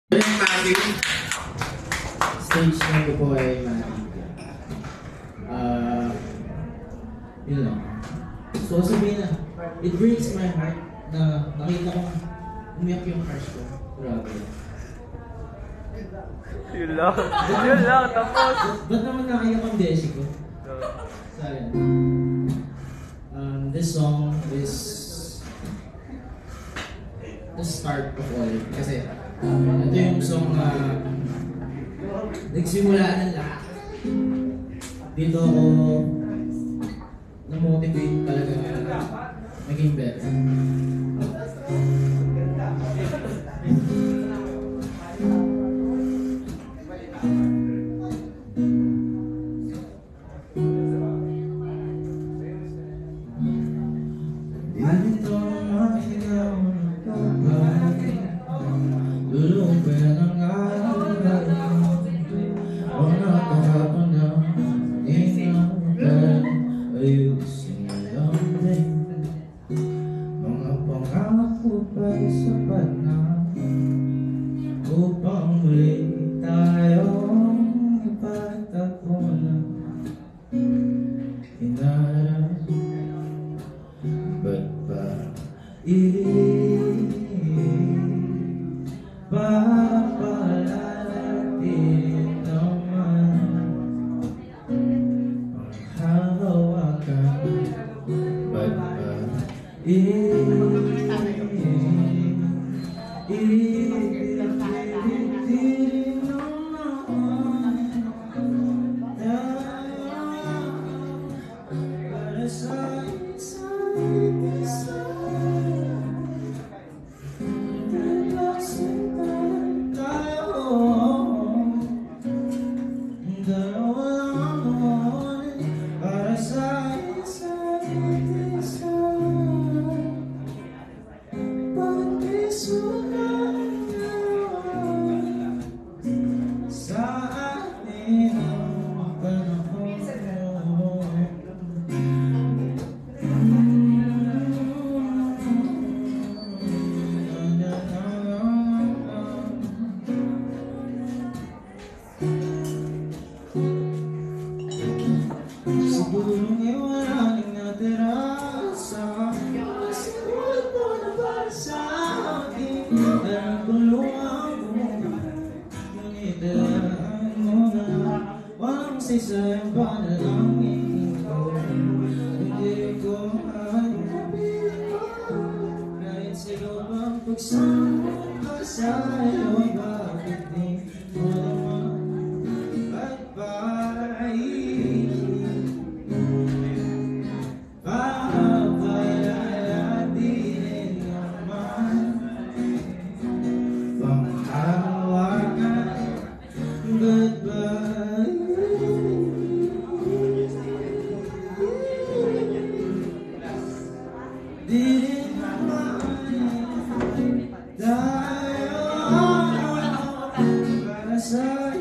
Stage na ko po ay Matic. Yun lang. So sabihin na, it breaks my heart na nakita kong umiyak yung crush ko. Grabe. Yun lang. Yun lang, tapos. Ba't naman nakayak ang beshi ko? So, this song is the start of all. Kasi ito yung song na nagsimula ng lahat. Dito ako na-motivate talaga maging better. Ganito ang ikaw ng kabay, lulupin ang alay, mga kahapon na inakal, ayusin lang din. Mga pangako ba'y sapat na upang muli tayong ipagtagpo na hinaharap? Ba't ba papalalatin naman ang hahawakan? Ba't ba ibibigin naman para sa isa't isa? Relaxing tayo, dalawa lang naman para sa isa't isa. Pagkisulat naman sa atin ang panahon. Siguro ngayon wala nang natira sa akin. Siguro po na para sa akin. Parang tulungan mo, ngunit dalaan mo na walang sisayang panalangin ko. Hindi ko mahanapin mo, kahit sino bang pagsama ka sa'yo. Bakit di mo naman papalalatin naman panghawakan? Ba't ba di rin naman tayo para sa